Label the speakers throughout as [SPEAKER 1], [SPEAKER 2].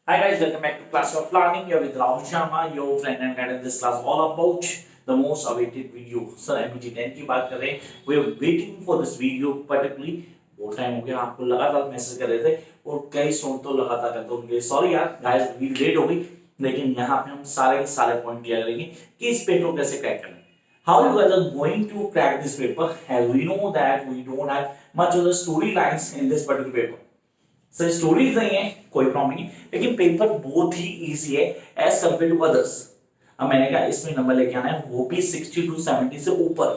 [SPEAKER 1] Hi guys, welcome back to Class of Planning. You're with Rahul Sharma, your friend and guide in this class all about the most awaited video. Sir, MBT 10 की बात कर रहे हैं. We are waiting for this video particularly. बहुत time हो गया, आपको लगातार मैसेज कर रहे थे और कई सुन तो लगातार करते होंगे. सॉरी यार गाइस, वीडियो लेट हो गई, लेकिन यहाँ पे हम सारे के सारे पॉइंट क्लियर करेंगे कि इस पेपर को कैसे क्रैक करना है. How you guys are going to crack this paper? As we know that we don't have much of the storylines in this particular paper. Sir stories नहीं है, कोई प्रॉब्लम नहीं, लेकिन पेपर बहुत ही इजी है एज कंपेयर टू अदर्स. अब मैंने कहा इसमें नंबर लेके आना है वो भी 60 to 70 से ऊपर,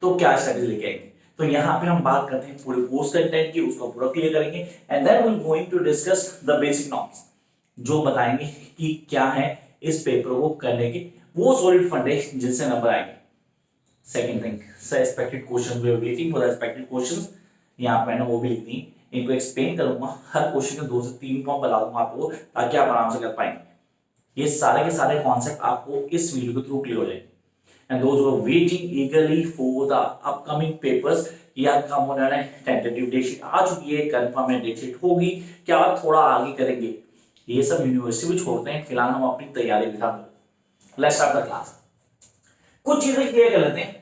[SPEAKER 1] तो क्या स्ट्रेटजी लेके आएंगे. तो यहाँ पे हम बात करते हैं पूरे कोर्स कंटेंट की, उसको पूरा क्लियर करेंगे and then we will going to discuss the basic norms, जो बताएंगे कि क्या है इस पेपर को करने के वो सॉलिड फंड है जिनसे नंबर आएंगे. Second thing, sir expected questions, we are waiting for the expected questions. यहाँ पे मैंने वो भी लिख दी, इनको एक्सप्लेन करूंगा, हर क्वेश्चन के 2 से 3 फॉर्म बता दूंगा आपको ताकि आप आराम से कर पाएंगे. ये सारे के सारे कॉन्सेप्ट आपको इस वीडियो के थ्रू क्लियर हो जाएंगे. And those who are waiting eagerly for the upcoming papers, या कम होने वाला है, टेंटेटिव डेट शीट आ चुकी है, कंफर्म है डेट शीट होगी क्या, थोड़ा आगे करेंगे, ये सब यूनिवर्सिटी भी छोड़ते हैं, फिलहाल हम अपनी तैयारी भी था. Let's start the class. कुछ चीजें क्लियर कर लेते हैं.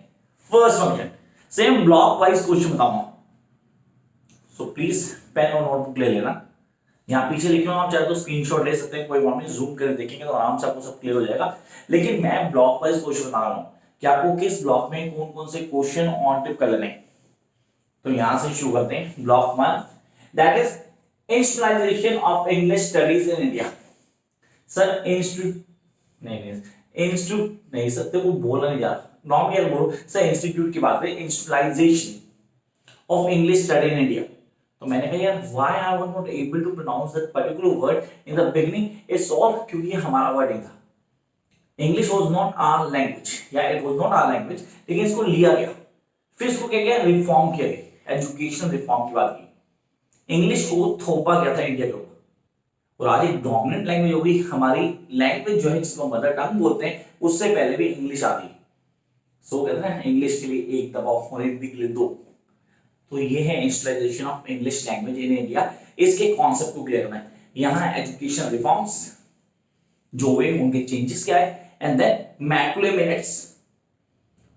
[SPEAKER 1] First function, same block wise question बताऊंगा, सो प्लीज पेन और नोटबुक ले लेना. यहाँ पीछे लिखे हो, आप चाहे तो स्क्रीनशॉट ले सकते हैं, कोई प्रॉब्लम नहीं, जूम करके देखेंगे तो आराम से आपको सब क्लियर हो जाएगा. लेकिन मैं ब्लॉक वाइज क्वेश्चन बता रहा हूँ कि आपको किस ब्लॉक में कौन कौन से क्वेश्चन ऑन टिप कर लेने. तो यहां से शुरू करते हैं. Block 1, that is institutionalization of English studies in India. Sir institute नहीं सकते, को बोलना नहीं जा रहा, नॉर्मली बोलो सर इंस्टीट्यूट की बात है, institutionalisation of English study in India. तो मैंने कहा यार why I was not able to pronounce that particular word in the beginning, it's all क्योंकि हमारा वर्ड नहीं था. English was not our language, या it was not our language, लेकिन इसको लिया गया, फिर इसको क्या गया, रिफॉर्म किया गया, एजुकेशन रिफॉर्म की बात की, इंग्लिश को थोपा गया था इंडिया के ऊपर, और आज एक डोमिनेंट लैंग्वेज हो गई हमारी. लैंग्वेज जो है जिसको मदर टंग बोलते हैं, उससे पहले भी इंग्लिश आती है. सो कहते हैं इंग्लिश के लिए एक दबाव और हिंदी के लिए 2. तो ये है institutionalisation of English language in India. इसके कॉन्सेप्ट को क्लियर करना है. यहाँ एजुकेशन रिफॉर्म्स जो हुए, उनके चेंजेस क्या है, and then Macaulay minutes.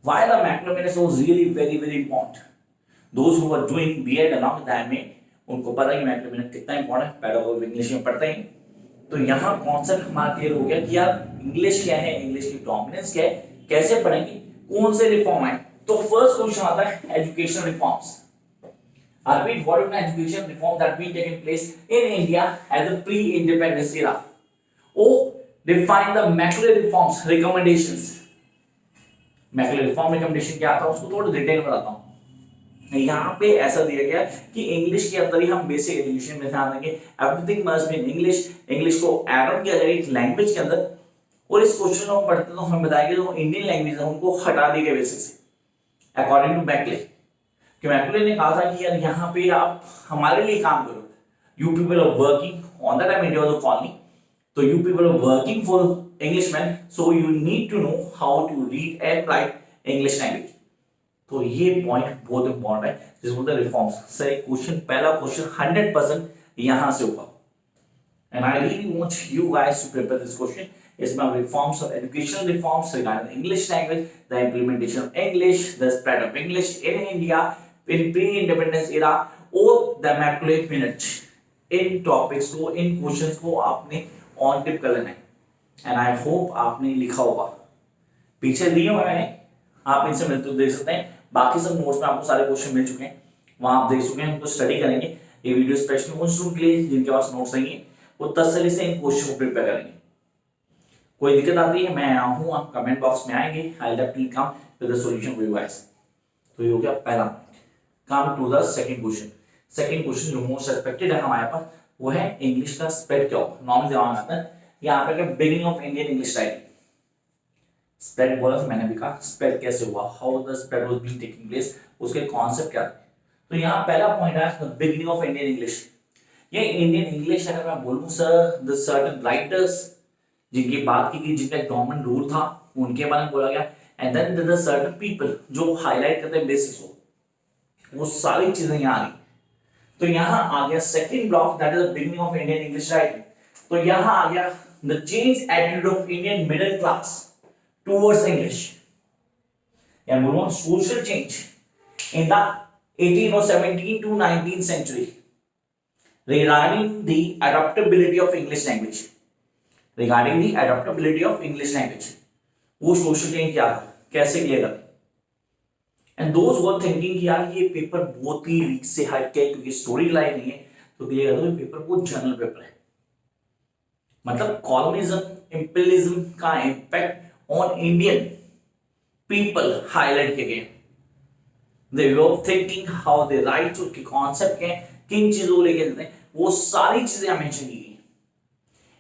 [SPEAKER 1] Why the Macaulay minutes was really very very important. Those who are doing BEd along that में, उनको पता है कि मैकुले मिनट कितना इंपॉर्टेंट है, पेडागोजी इंग्लिश में पढ़ते हैं. तो यहाँ कॉन्सेप्ट हमारा क्लियर हो गया कि यार इंग्लिश क्या है, इंग्लिश की डोमिनेंस क्या है, कैसे पढ़ेंगे, कौन से रिफॉर्म आए. तो फर्स्ट क्वेश्चन आता है education reforms. I repeat, what are the education reforms that been taken place in India at the pre-independence era? Oh, define the Macaulay reforms recommendations. Macaulay reform recommendation क्या आता है उसको थोड़ा detail में बताता हूँ. यहाँ पे ऐसा दिया गया कि इंग्लिश के अंदर ही हम बेसिक एजुकेशन में ध्यान देंगे, everything must be in English. English को एड किया जाएगा एक लैंग्वेज के अंदर, और इस क्वेश्चन को पढ़ते तो हमें बताया जो इंडियन लैंग्वेज है उनको हटा दी गई बेसिक से, अकॉर्डिंग टू मैकले. कि मैकुले ने कहा था कि यार यहाँ पे आप हमारे लिए काम करो, you people are working on the time India was a colony, तो you people are working for Englishman, so you need to know how to read and write English language. तो ये पॉइंट बहुत इंपॉर्टेंट है जिसको बोलते हैं reforms. Sir question, पहला question 100% यहाँ से होगा, and I really want you guys to prepare this question. इसमें हम reforms of educational reforms regarding English language, the implementation of English, the spread of English in India in pre-independence era, or the Macaulay minutes, in topics को, इन questions को आपने on tip कर लेना है. And I hope आपने लिखा होगा, पीछे दिए हुए मैंने, आप इनसे मिलते देख सकते हैं. बाकी सब नोट्स में आपको सारे क्वेश्चन मिल चुके हैं, वहां आप देख चुके हैं, उनको स्टडी करेंगे. ये वीडियो स्पेशली उन स्टूडेंट के लिए जिनके पास नोट्स नहीं है, वो तसल्ली से इन क्वेश्चन को प्रिपेयर करेंगे. कोई दिक्कत आती है मैं हूं, आप कमेंट बॉक्स में आएंगे, I will definitely come with the solution for you guys. तो ये हो गया पहला. Come to the second question. Second question जो मोस्ट एक्सपेक्टेड है हमारे पास, वो है इंग्लिश का स्प्रेड क्या होगा. नॉर्मल दिमाग में आता है यहाँ पे beginning of Indian English writing. Spread बोला था मैंने भी कहा, स्प्रेड कैसे हुआ, how the spread was being taking place, उसके कॉन्सेप्ट क्या थे. तो यहाँ पहला पॉइंट है the beginning of Indian English. ये इंडियन इंग्लिश अगर मैं बोलूं सर, द सर्टेन राइटर्स जिनकी बात की गई, जिनका डोमिनेंट रूल था, उनके बारे में बोला गया. And then the certain people जो हाईलाइट करते हैं बेसिक्स को, वो सारी चीजें यहाँ आ गई. तो यहाँ आ गया second block, that is the beginning of Indian English writing. तो यहां आ गया the change attitude of Indian middle class towards English, या बोलो social change in the 18 or 17 to 19th century regarding the adaptability of English language, regarding the adaptability of English language, वो social change क्या था, कैसे clear कर, and those were thinking कि यार ये पेपर बहुत ही रीच से हट के, क्योंकि स्टोरी लाइन नहीं है तो क्लियर कर दो पेपर बहुत जनरल पेपर है, मतलब कॉलोनिज्म इंपीरियलिज्म का impact on Indian people highlight किए गए, the way of thinking, how they right, उसके कॉन्सेप्ट क्या है, किन चीजों को लेके चलते हैं, वो सारी चीजें मेंशन की गई।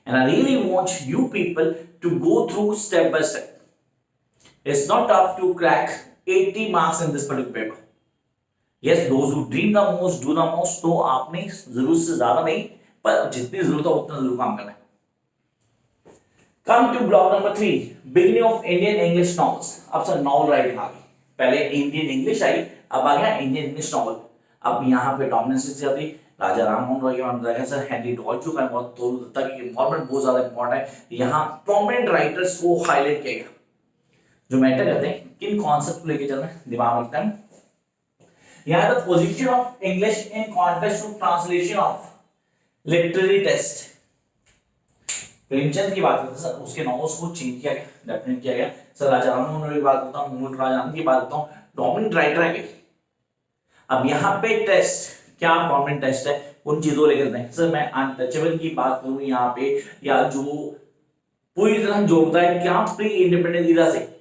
[SPEAKER 1] And I really want you people to go through step by step, it's not tough to crack 80 marks in this particular paper. Yes, those who dream the most do the most, तो आपने जरूरत से ज्यादा नहीं, पर जितनी जरूरत है उतना जरूर काम करना है। Come to block number 3, beginning of Indian English novels. अब सर नॉवल राइटिंग आ गई, पहले इंडियन इंग्लिश आई, अब आ गया इंडियन इंग्लिश नॉवल। अब यहाँ पे डोमिनेंस से आती राजा राममोहन रॉय के बारे में, सर हेनरी डॉल्चो का बहुत, तोरू दत्ता की इन्वॉल्वमेंट बहुत ज्यादा इंपॉर्टेंट है। यहाँ प्रोमिनेंट राइटर्स को हाईलाइट किया गया जो मैटर करते हैं, किन कॉन्सेप्ट को लेके चलना है, दिमाग रखते हैं। यहाँ the position of English in context of translation of literary test, Premchand की बात करते हैं सर, उसके नॉवेल्स को चेंज किया गया, डेफिनेट किया गया। सर राजा राममोहन की बात करता हूँ, मूल राजा की बात करता हूँ, डोमिनेंट राइटर है। अब यहाँ पे टेस्ट क्या डोमिनेंट टेस्ट है, उन चीजों को लेकर हैं। सर मैं अनटचेबल की बात करूँ यहाँ पे, या जो पूरी तरह जोड़ता है क्या प्री इंडिपेंडेंस इरा से,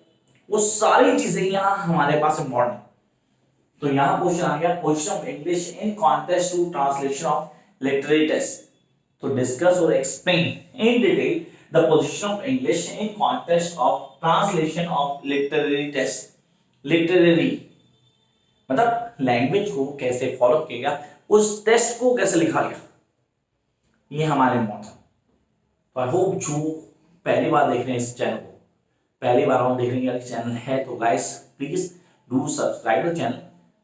[SPEAKER 1] वो सारी चीजें यहाँ हमारे पास इंपॉर्टेंट है। तो यहाँ क्वेश्चन आ गया, position of English in context to translation of literary text, तो डिस्कस और explain in detail the position of English in context of translation of literary text. Literary मतलब लैंग्वेज को कैसे फॉलो किया गया, उस टेस्ट को कैसे लिखा गया, ये हमारे इम्पोर्टेंट। तो आई होप जो पहली बार देख रहे हैं इस चैनल को, पहली बार हम देख रहे हैं चैनल है, तो guys please do subscribe the channel,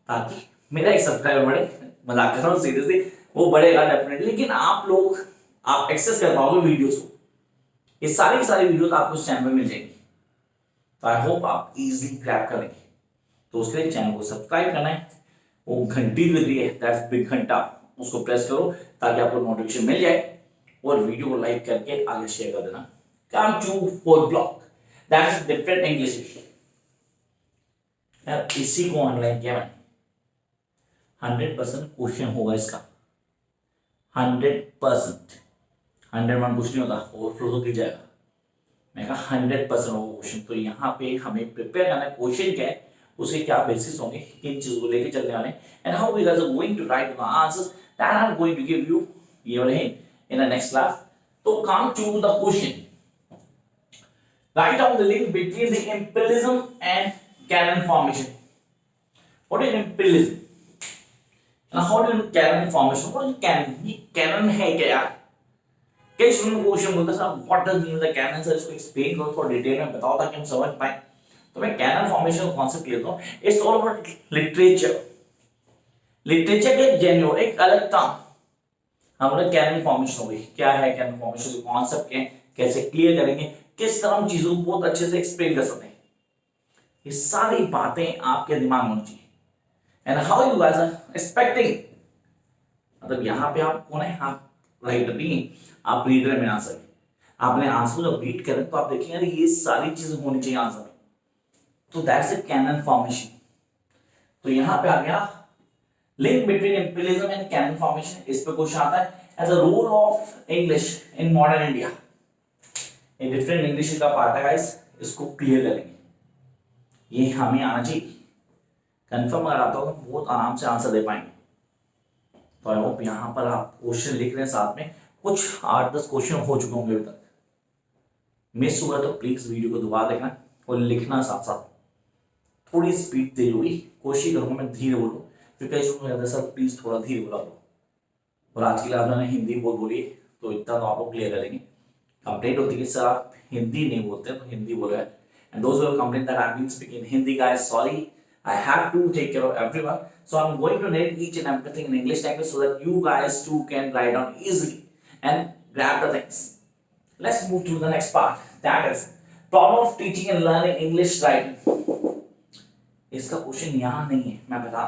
[SPEAKER 1] ताकि मेरा एक सब्सक्राइबर बढ़े, मजाक कर रहा हूँ सीरियसली, वो बढ़ेगा डेफिनेटली, लेकिन आप लोग आप एक्सेस कर पाओगे वीडियोस को, ये सारी की सारी वीडियोस आपको इस चैनल पे मिल जाएंगी। तो आई होप आप इजीली ग्रैब कर लेंगे। तो उसके लिए चैनल को सब्सक्राइब करना है, वो घंटी दिख रही है, दैट्स बिग घंटा, उसको प्रेस करो ताकि आपको नोटिफिकेशन मिल जाए, और वीडियो को लाइक करके आगे शेयर कर देना। Come to fourth block, that is different English. यार इसी को ऑनलाइन किया मैंने, 100% क्वेश्चन होगा इसका, 100%, 101 कुछ नहीं होता, ओवरफ्लो तो दी जाएगा। मैं कहा 100% होगा क्वेश्चन। तो यहाँ पे हमें प्रिपेयर करना है, क्वेश्चन क्या है, उसके क्या बेसिस होंगे, किन चीजों को लेके चलने वाले, and how we guys are going to write the answers that I am going to give you ये वाले इन द नेक्स्ट क्लास। तो come to the question, write down the link between the imperialism and canon formation. What is imperialism and how do you canon formation? What is canon? ये canon है क्या यार? कई student question बोलते हैं sir what does mean the canon, sir इसको explain करो थोड़ा डिटेल में बताओ ताकि हम समझ पाए। तो मैं कैनन फॉर्मेशन का कांसेप्ट लेता हूं, it's all about literature. Literature के जेन्युइन एक अलग टर्म हमारा कैनन फॉर्मेशन हो गई। क्या है कैनन फॉर्मेशन, कॉन्सेप्ट क्या है, कैसे क्लियर करेंगे, किस तरह हम चीजों को बहुत अच्छे से एक्सप्लेन कर सकते हैं, ये सारी बातें आपके दिमाग में होनी चाहिए। And how you guys are expecting, मतलब यहाँ पे आप कौन है, आप राइटर नहीं, आप रीडर में आंसर, आपने आंसर जब रीड करें तो आप देखेंगे ये सारी चीजें होनी चाहिए आंसर में, तो दैट्स ए कैनन फॉर्मेशन। तो यहाँ पे आ गया link between imperialism and canon formation, इस पे क्वेश्चन आता है as a role of English in modern India. ये डिफरेंट इंग्लिश का पार्ट है गाइस, इसको क्लियर करेंगे, ये हमें आना चाहिए, कंफर्म अगर आता हो तो बहुत आराम से आंसर दे पाएंगे। तो आई होप यहाँ पर आप क्वेश्चन लिख रहे हैं, साथ में कुछ 8-10 क्वेश्चन हो चुके होंगे अभी तक, मिस हुआ तो प्लीज वीडियो को दोबारा देखना और लिखना साथ साथ, थोड़ी स्पीड तेज होगी, कोशिश करूंगा मैं धीरे बोलूं, क्योंकि सर प्लीज थोड़ा धीरे बोला दो। और आज की क्लास में हिंदी बहुत बोली, तो इतना तो आपको क्लियर करेंगे। कंप्लेंट होती है सर आप हिंदी नहीं बोलते, तो हिंदी बोलो है, and those who complaint that I am speaking Hindi guys, sorry, I have to take care of everyone, so I'm going to narrate each and everything in English language so that you guys too can write down easily and grab the things. Let's move to the next part. That is problem of teaching and learning English writing. इसका question यहाँ नहीं है, मैं बता.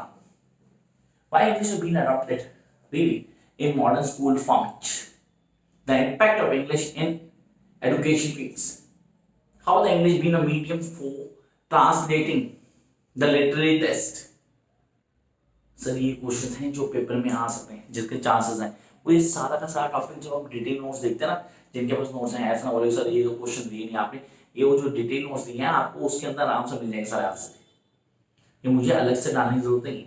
[SPEAKER 1] Why English has been adopted really in modern school format? The impact of English in education fields. How the English been a medium for translating the literary test. Sir ये question हैं जो paper में आ सकते हैं, जिसके chances हैं. वो ये सारा का सारा टॉपिक जब आप डिटेल नोट्स देखते हैं ना, जिनके पास नोट्स हैं, ऐसा ना बोले सर ये तो क्वेश्चन दिए नहीं आपने, ये वो जो डिटेल नोट्स दिए हैं आपको उसके अंदर आराम से मिल जाएंगे सारे आंसर. ये मुझे अलग से डालने की जरूरत नहीं.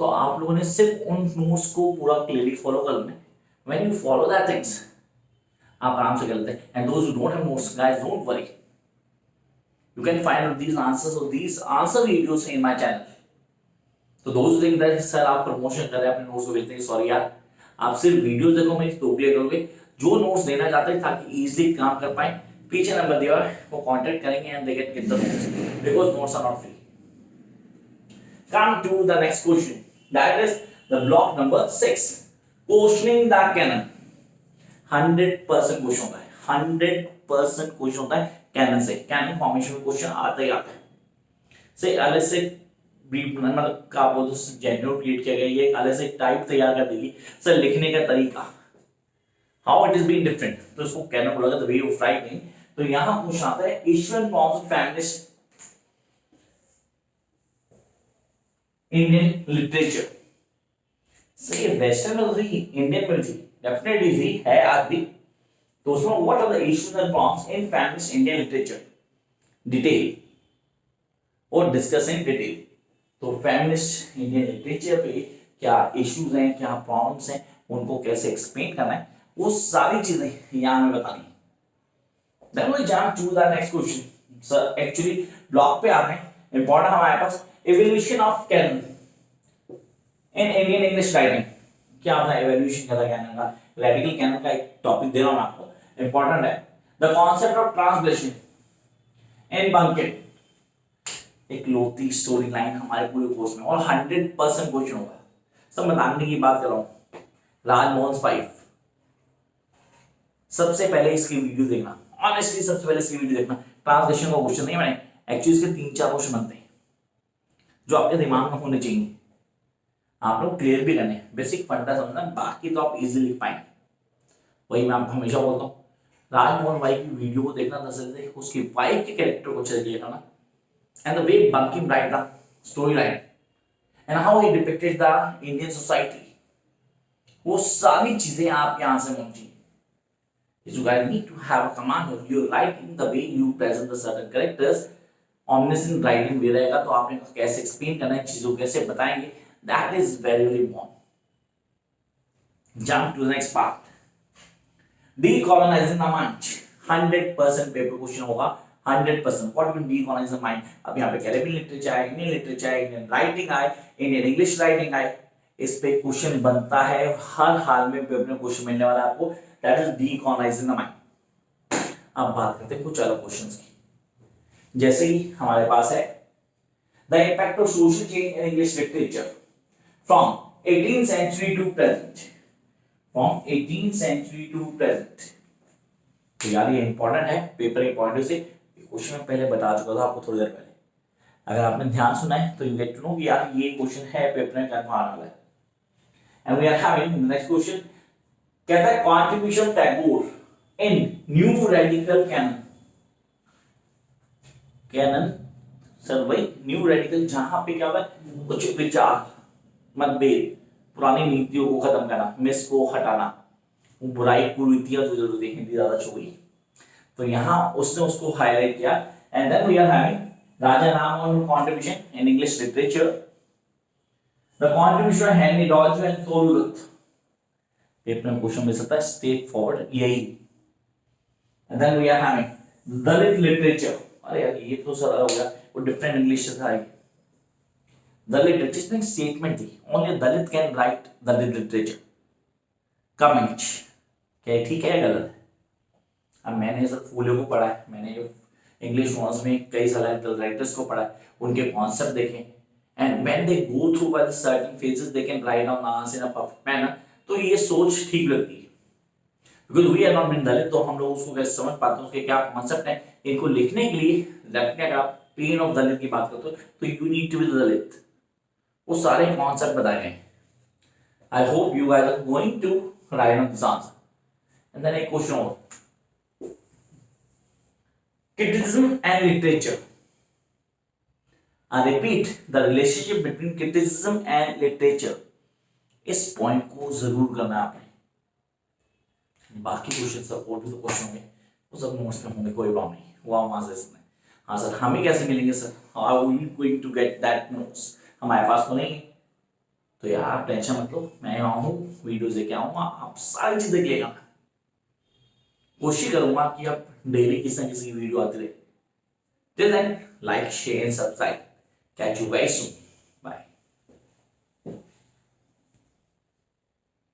[SPEAKER 1] तो आप लोगों ने सिर्फ उन नोट्स को पूरा क्लियरली फॉलो करना है. When you follow that things आप आराम से कर लेते हैं. And those who don't have notes guys, don't worry, you can find these answers or these answer videos in my channel. तो दोस्त थिंक दैट सर आप प्रमोशन कर रहे हैं अपने नोट्स को बेचने की, सॉरी यार, आप सिर्फ वीडियोस देखो, मेरी तो क्लियर करोगे. जो नोट्स देना चाहते हैं ताकि इजीली काम कर पाए, पीछे नंबर दिया है वो कांटेक्ट करेंगे and they can get the notes because notes are not free. Come to the next question. That is the block number 6. Questioning the canon. 100% question होता है, 100% क्वेश्चन होता है कैनन से. कैनन फॉर्मेशन में क्वेश्चन आता ही आता है. से अलग से मतलब का वो तो जेन्युइन क्रिएट किया गया, ये अलग से टाइप तैयार कर देगी. सर लिखने का तरीका, how it is been different, तो इसको कैनन बोला जाता है, वे ऑफ राइटिंग. तो यहाँ क्वेश्चन आता है Asian forms of feminist Indian literature. सही है, वेस्टर्न में थी, इंडियन में थी, डेफिनेटली थी, है आज भी. तो उसमें what are the issues and problems in feminist Indian literature, detail और डिस्कस इन डिटेल. तो फेमिनिस्ट इंडियन लिटरेचर पे क्या इश्यूज हैं, क्या प्रॉब्लम्स हैं, उनको कैसे एक्सप्लेन करना है, वो सारी चीजें यहाँ में बतानी है. Then we jump to the next question. Sir actually block पे आ रहे हैं, इंपॉर्टेंट हमारे पास evaluation of canon in Indian English writing. क्या होता है evaluation का कैनन का, radical canon का एक टॉपिक दे रहा हूं मैं आपको, इंपॉर्टेंट है. The concept of translation in Bunkin. एक लोती स्टोरी लाइन हमारे पूरे कोर्स में, और 100% क्वेश्चन होगा. सब बताने की बात कर रहा हूं. राजमोहन 5. सबसे पहले इसकी वीडियो देखना, ऑनेस्टली सबसे पहले इसकी वीडियो देखना. ट्रांसलेशन का क्वेश्चन नहीं मैंने, एक्चुअली इसके 3-4 क्वेश्चन बनते हैं जो आपके दिमाग में होने चाहिए, आप लोग क्लियर भी करने, बेसिक फंडा समझना, बाकी तो आप इजीली लिख पाएंगे. वही मैं आपको हमेशा बोलता हूँ, राजमोहन भाई की वीडियो को देखना, दरअसल उसकी वाइफ के कैरेक्टर को अच्छे से करना, and the way Bankim right the story line and how he depicted the Indian society, वो सारी चीजें आप यहाँ से होनी चाहिए. You guys need to have a command of your writing, the way you present the certain characters. Omniscient writing भी रहेगा, तो आपने कैसे एक्सप्लेन करना है, चीजों कैसे बताएंगे, that is very very important. Jump to the next part. Decolonising the mind. 100% paper question होगा, 100%. What mean decolonising the mind? अब यहाँ पे कैरेबियन लिटरेचर है, इंडियन लिटरेचर है, इंडियन राइटिंग है, इंडियन इंग्लिश राइटिंग है. इस पे क्वेश्चन बनता है, हर हाल में पेपर में क्वेश्चन मिलने वाला है आपको. That is decolonising the mind. अब बात करते हैं कुछ अलग क्वेश्चंस की. जैसे ही हमारे पास है the impact of social change in English literature from 18th century to present, from 18th century to present. तो यार ये इंपॉर्टेंट है, पेपर इंपॉर्टेंट से क्वेश्चन मैं पहले बता चुका था आपको थोड़ी देर पहले. अगर आपने ध्यान सुना है तो यू गेट टू नो कि यार ये क्वेश्चन है पेपर में कन्फर्म आने वाला है. And we are having next question. कहता है contribution Tagore in new radical canon. Canon sir वही न्यू रेडिकल, जहां पे क्या होता है कुछ विचार मतभेद, पुरानी नीतियों को खत्म करना, मिस को हटाना, बुराई कुरीतियां जो जरूरत है, हिंदी ज्यादा छोड़ी, तो यहाँ उसने उसको हाईलाइट किया. And then we are having Raja Rammohan contribution in English literature, the contribution of Henry डॉल्ज एंड थोरुलत. पेपर में क्वेश्चन मिल सकता है, स्ट्रेट फॉरवर्ड यही. And then we are having Dalit literature. अरे यार ये तो सर हो गया, वो डिफरेंट इंग्लिश से था. दलित लिटरेचर में स्टेटमेंट थी, only Dalit can write Dalit literature. Comment क्या ठीक है गलत है? अब मैंने सर फूले को पढ़ा है, मैंने जो इंग्लिश ऑनर्स में कई सारे राइटर्स को पढ़ा है, उनके कॉन्सेप्ट देखे, and when they go through by the certain phases they can write down answer in a perfect manner. तो ये सोच ठीक लगती है, because we are not being Dalit, तो हम लोग उसको कैसे समझ पाते हैं, उसके क्या कॉन्सेप्ट है। इनको लिखने के लिए रखने का पेन ऑफ दलित की बात करते हो तो you need to be Dalit, वो सारे कॉन्सेप्ट बताए गए। I hope you guys are going to write on this answer. And then एक क्वेश्चन और, criticism and literature. I repeat, the relationship between criticism and literature. इस पॉइंट को जरूर करना है आपने। बाकी क्वेश्चन सब और भी तो क्वेश्चन होंगे, वो सब नोट्स में होंगे, कोई प्रॉब्लम नहीं। वो हम आंसर इसमें, हाँ सर हमें कैसे मिलेंगे sir, how are we going to get that notes, हमारे पास तो नहीं है। तो यार आप टेंशन मत लो, मैं आऊँ वीडियोस लेके आऊंगा, आप सारी चीज देख लेगा। कोशिश करूंगा कि आप डेली किसी न किसी की वीडियो आती रहे। Till then, like, share and subscribe. Catch you very soon.